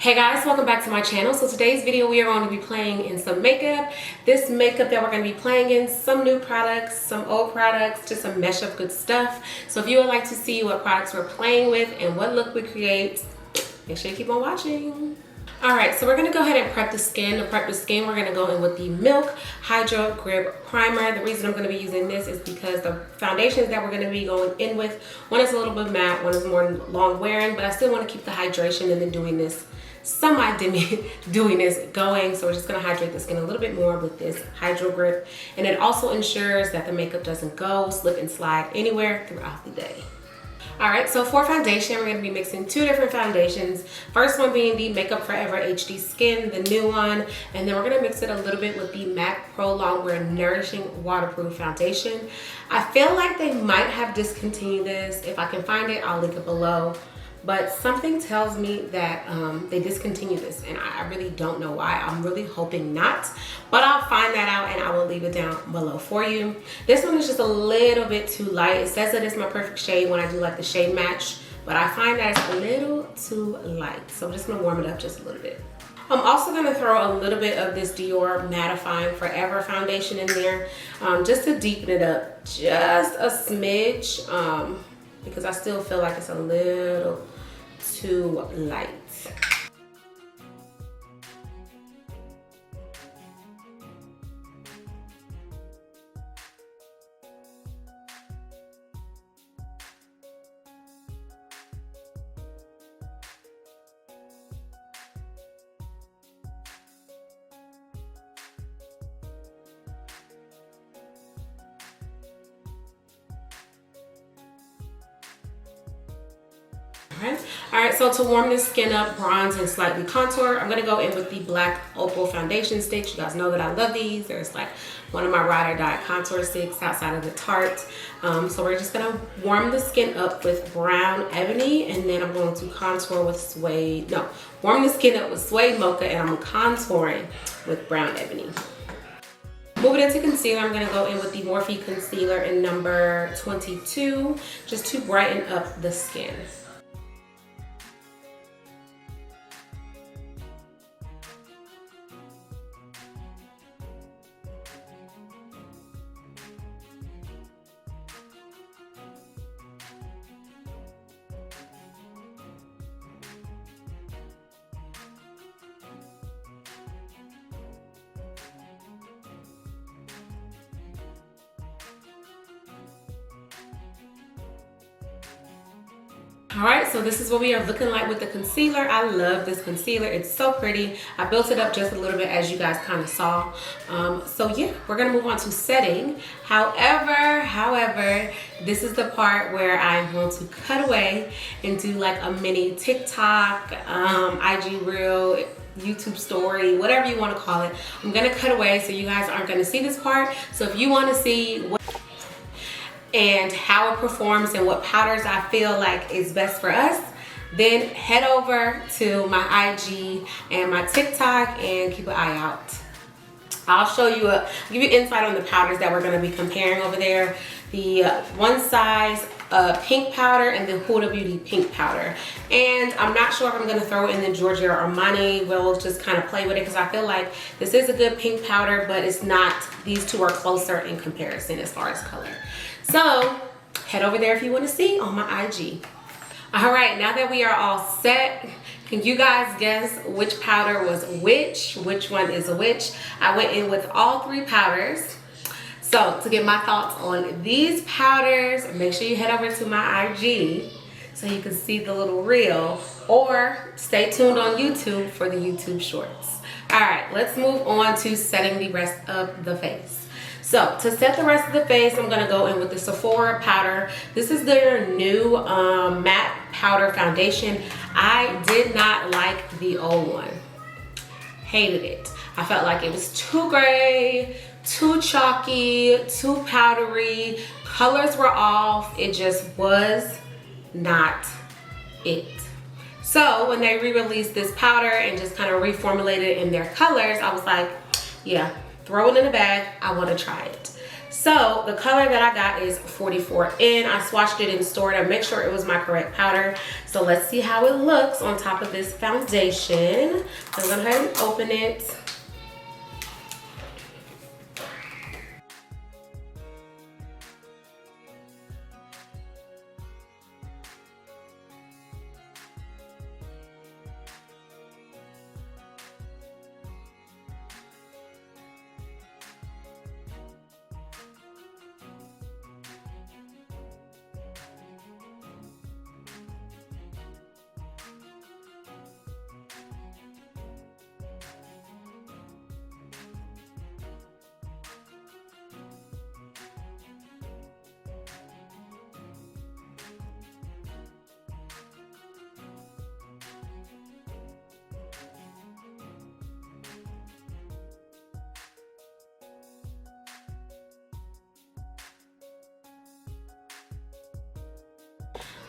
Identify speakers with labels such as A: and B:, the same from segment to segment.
A: Hey guys, welcome back to my channel. So today's video we are going to be playing in some makeup. This makeup that we're going to be playing in, some new products, some old products, just a mesh of good stuff. So if you would like to see what products we're playing with and what look we create, make sure you keep on watching. Alright, so we're going to go ahead and prep the skin. To prep the skin, we're going to go in with the Milk Hydro Grip Primer. The reason I'm going to be using this is because the foundations that we're going to be going in with, one is a little bit matte, one is more long wearing, but I still want to keep the hydration and then doing this semi-dewiness going. So we're just going to hydrate the skin a little bit more with this Hydro Grip. And it also ensures that the makeup doesn't go, slip and slide anywhere throughout the day. Alright, so for foundation, we're going to be mixing two different foundations. First one being the Makeup Forever HD Skin, the new one. And then we're going to mix it a little bit with the MAC Pro Longwear Nourishing Waterproof Foundation. I feel like they might have discontinued this. If I can find it, I'll link it below. But something tells me that they discontinued this, and I really don't know why. I'm really hoping not, but I'll find that out and I will leave it down below for you. This one is just a little bit too light. It says that it's my perfect shade when I do like the shade match, but I find that it's a little too light. So I'm just gonna warm it up just a little bit. I'm also going to throw a little bit of this Dior Mattifying Forever foundation in there, just to deepen it up just a smidge, because I still feel like it's a little too light. Alright, so to warm this skin up, bronze, and slightly contour, I'm going to go in with the black Opal foundation sticks. You guys know that I love these. There's like one of my ride or die contour sticks outside of the Tarte. So we're just going to warm the skin up with brown Ebony, and then I'm going to contour with Suede. No, warm the skin up with Suede Mocha, and I'm contouring with brown Ebony. Moving into concealer, I'm going to go in with the Morphe Concealer in number 22, just to brighten up the skin. Alright, so this is what we are looking like with the concealer. I love this concealer. It's so pretty. I built it up just a little bit, as you guys kind of saw. So yeah, we're going to move on to setting. However, this is the part where I'm going to cut away and do like a mini TikTok, IG Reel, YouTube story, whatever you want to call it. I'm going to cut away so you guys aren't going to see this part. So if you want to see what and how it performs and what powders I feel like is best for us, then head over to my IG and my TikTok and keep an eye out. I'll show you, give you insight on the powders that we're going to be comparing over there. The One Size Pink Powder and the Huda Beauty Pink Powder. And I'm not sure if I'm going to throw in the Giorgio Armani. We'll just kind of play with it because I feel like this is a good pink powder, but it's not. These two are closer in comparison as far as color. So head over there if you want to see on my IG. Alright, now that we are all set, can you guys guess which powder was which one is which? I went in with all three powders. So to get my thoughts on these powders, make sure you head over to my IG so you can see the little reel, or stay tuned on YouTube for the YouTube shorts. Alright, let's move on to setting the rest of the face. So to set the rest of the face, I'm going to go in with the Sephora powder. This is their new matte powder foundation. I did not like the old one. Hated it. I felt like it was too gray, too chalky, too powdery. Colors were off. It just was not it. So when they re-released this powder and just kind of reformulated it in their colors, I was like, yeah, throw it in a bag. I want to try it. So the color that I got is 44N. I swatched it in store to make sure it was my correct powder. So let's see how it looks on top of this foundation. I'm gonna go ahead and open it.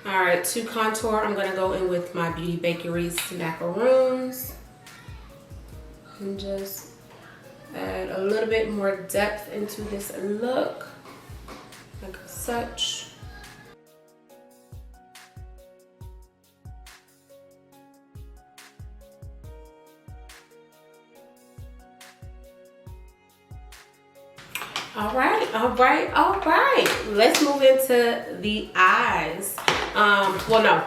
A: All right, to contour, I'm gonna go in with my Beauty Bakery's macaroons and just add a little bit more depth into this look, like such. All right, all right, all right. Let's move into the eyes. Well, no.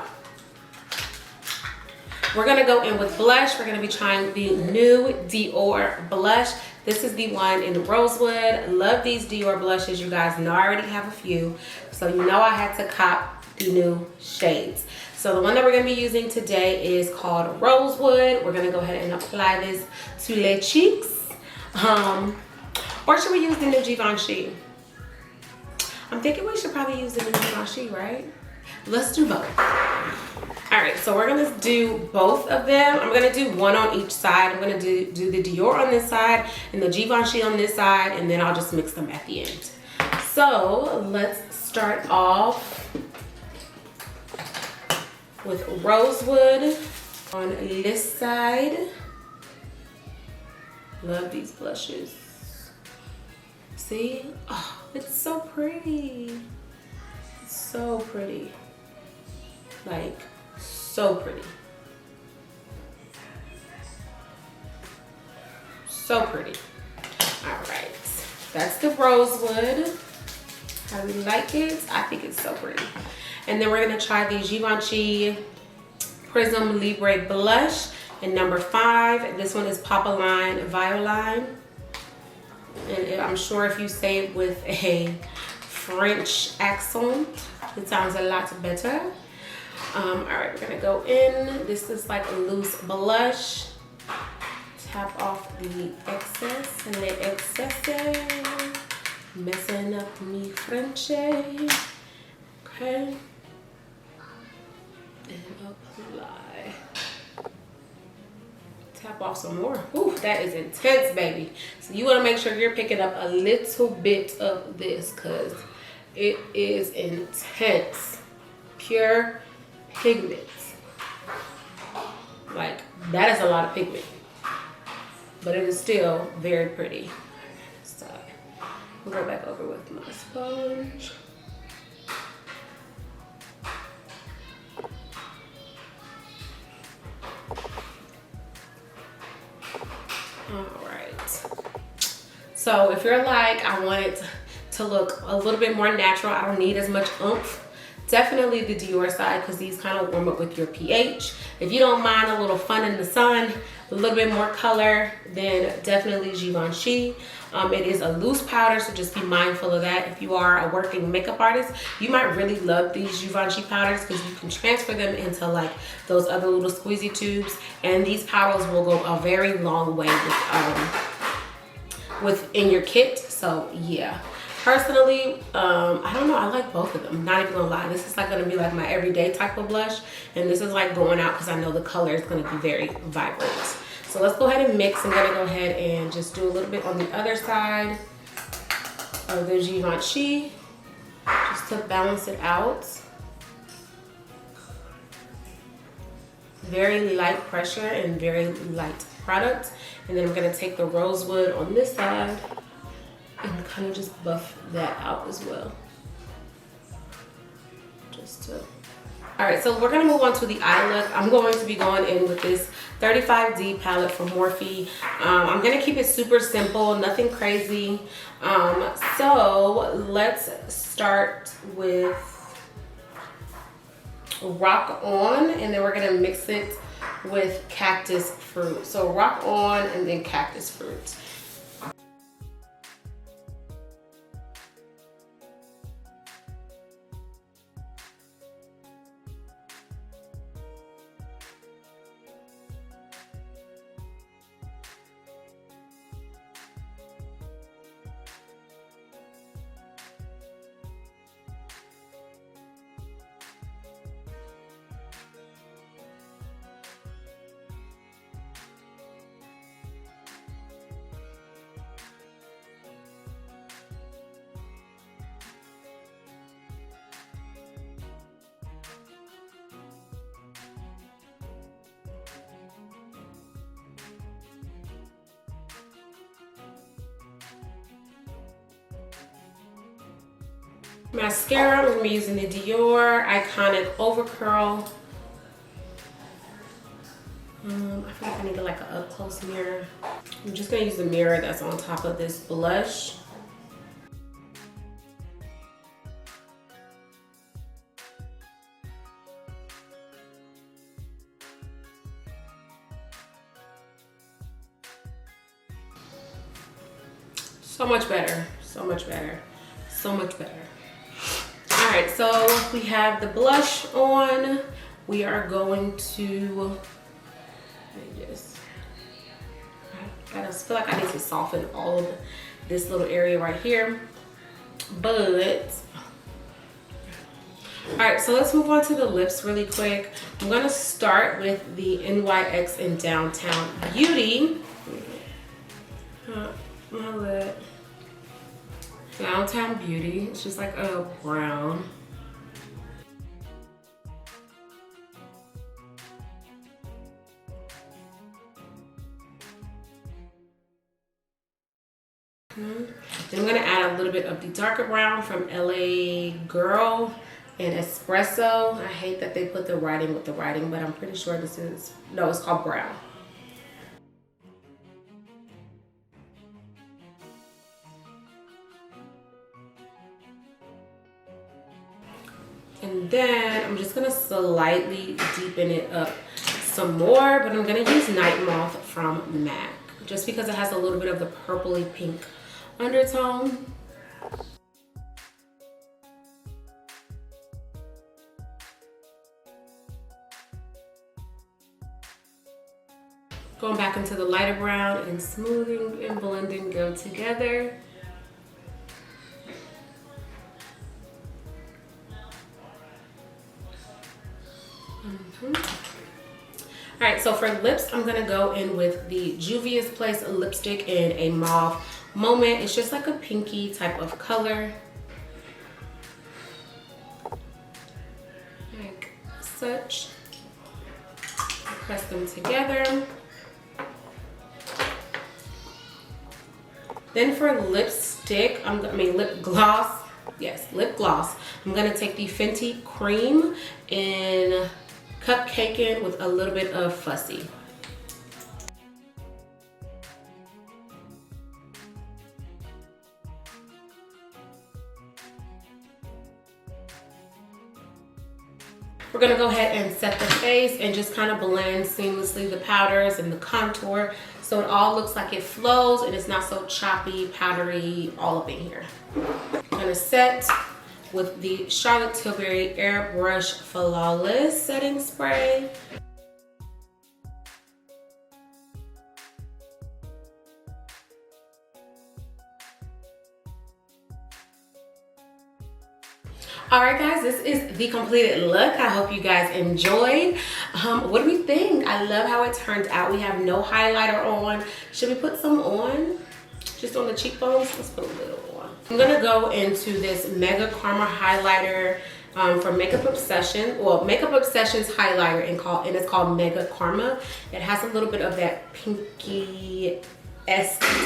A: We're gonna go in with blush. We're gonna be trying the new Dior blush. This is the one in Rosewood. Love these Dior blushes. You guys know I already have a few. So you know I had to cop the new shades. So the one that we're gonna be using today is called Rosewood. We're gonna go ahead and apply this to les cheeks. Or should we use the new Givenchy? I'm thinking we should probably use the new Givenchy, right? Let's do both. All right, so we're gonna do both of them. I'm gonna do one on each side. I'm gonna do the Dior on this side and the Givenchy on this side, and then I'll just mix them at the end. So let's start off with Rosewood on this side. Love these blushes. See? Oh, it's so pretty. It's so pretty. Like, so pretty. So pretty. All right. That's the Rosewood. How do you like it? I think it's so pretty. And then we're going to try the Givenchy Prism Libre Blush in number 5. This one is Popaline Violine. And I'm sure if you say it with a French accent, it sounds a lot better. All right, we're gonna go in. This is like a loose blush. Tap off the excess and the excess. Messing up me Frenchy. Okay. And apply. Tap off some more. Ooh, that is intense, baby. So you want to make sure you're picking up a little bit of this because it is intense. Pure pigment. Like, that is a lot of pigment. But it is still very pretty. So we'll go back over with my sponge. So if you're like, I want it to look a little bit more natural, I don't need as much oomph, definitely the Dior side because these kind of warm up with your pH. If you don't mind a little fun in the sun, a little bit more color, then definitely Givenchy. It is a loose powder, so just be mindful of that. If you are a working makeup artist, you might really love these Givenchy powders because you can transfer them into like those other little squeezy tubes, and these powders will go a very long way within your kit. So yeah, personally, I don't know, I like both of them, not even gonna lie. This is like gonna be like my everyday type of blush, and this is like going out because I know the color is gonna be very vibrant. So let's go ahead and mix. I'm gonna go ahead and just do a little bit on the other side of the Givenchy just to balance it out. Very light pressure and very light product. And then I'm gonna take the Rosewood on this side and kind of just buff that out as well. Just to... All right, so we're gonna move on to the eye look. I'm going to be going in with this 35D palette from Morphe. I'm gonna keep it super simple, nothing crazy. So let's start with Rock On, and then we're gonna mix it with Cactus Fruit. So Rock On and then Cactus Fruit. Mascara, we're gonna be using the Dior Iconic Over Curl. I feel like I need like an up close mirror. I'm just gonna use the mirror that's on top of this blush. So much better, so much better, so much better. All right, so we have the blush on. We are going to, I just feel like I need to soften all of this little area right here. But, all right, so let's move on to the lips really quick. I'm gonna start with the NYX in Downtown Beauty. My lip. Downtown Beauty. It's just like a brown. Then I'm gonna add a little bit of the darker brown from LA Girl and Espresso. I hate that they put the writing with the writing, but I'm pretty sure this is, no, it's called brown. And then I'm just gonna slightly deepen it up some more, but I'm gonna use Night Moth from MAC, just because it has a little bit of the purpley pink undertone. Going back into the lighter brown and smoothing and blending go together. All right, so for lips, I'm gonna go in with the Juvia's Place lipstick in a mauve moment. It's just like a pinky type of color, like such. Press them together. Then for lipstick, lip gloss. Yes, lip gloss. I'm gonna take the Fenty Cream in Cupcakin' with a little bit of Fussy. We're gonna go ahead and set the face and just kind of blend seamlessly the powders and the contour so it all looks like it flows and it's not so choppy, powdery, all up in here. I'm gonna set with the Charlotte Tilbury Airbrush Flawless Setting Spray. All right, guys, this is the completed look. I hope you guys enjoyed. What do we think? I love how it turned out. We have no highlighter on. Should we put some on? Just on the cheekbones? Let's put a little on. I'm gonna go into this Mega Karma highlighter from Makeup Obsession. Well, Makeup Obsession's highlighter and it's called Mega Karma. It has a little bit of that pinky-esque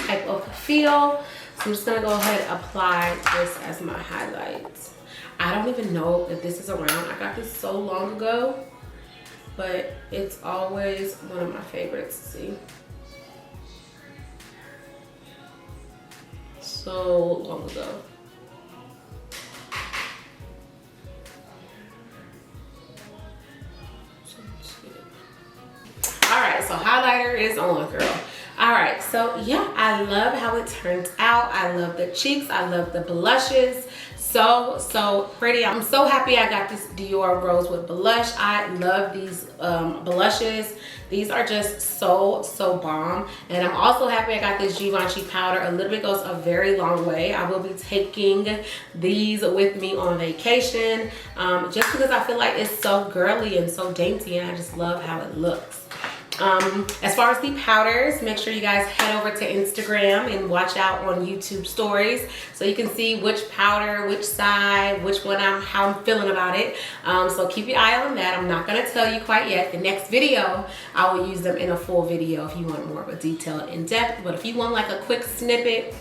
A: type of feel. I'm just gonna go ahead and apply this as my highlights. I don't even know if this is around. I got this so long ago, but it's always one of my favorites. See, so long ago. All right, so highlighter is on, girl. All right, so yeah, I love how it turns out. I love the cheeks. I love the blushes. So pretty. I'm so happy I got this Dior Rose Blush. I love these blushes. These are just so bomb. And I'm also happy I got this Givenchy powder. A little bit goes a very long way. I will be taking these with me on vacation just because I feel like it's so girly and so dainty, and I just love how it looks. As far as the powders, make sure you guys head over to Instagram and watch out on YouTube stories so you can see which powder, which side, which one how I'm feeling about it. So keep your eye on that. I'm not going to tell you quite yet. The next video, I will use them in a full video if you want more of a detailed in-depth. But if you want like a quick snippet,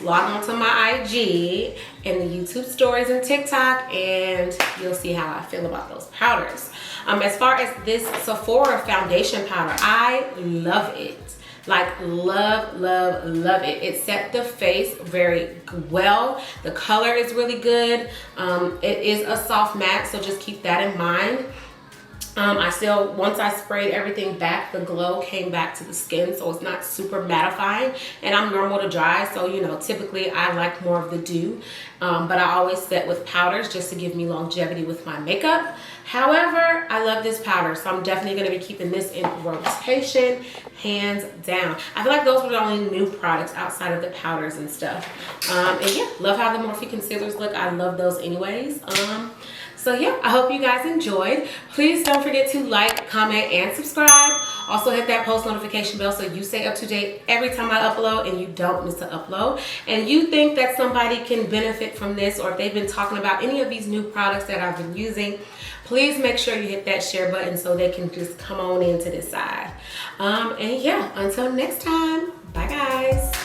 A: log on to my IG and the YouTube stories and TikTok, and you'll see how I feel about those powders. As far as this Sephora foundation powder, I love it. Like love it. It set the face very well. The color is really good. It is a soft matte, so just keep that in mind. Once I sprayed everything back, the glow came back to the skin, so it's not super mattifying, and I'm normal to dry, so you know, typically I like more of the dew, but I always set with powders just to give me longevity with my makeup. However, I love this powder, so I'm definitely going to be keeping this in rotation, hands down. I feel like those were the only new products outside of the powders and stuff. And yeah, love how the Morphe concealers look. I love those anyways. So yeah, I hope you guys enjoyed. Please don't forget to like, comment, and subscribe. Also hit that post notification bell so you stay up to date every time I upload and you don't miss an upload. And you think that somebody can benefit from this, or if they've been talking about any of these new products that I've been using, please make sure you hit that share button so they can just come on into this side. And yeah, until next time, bye guys.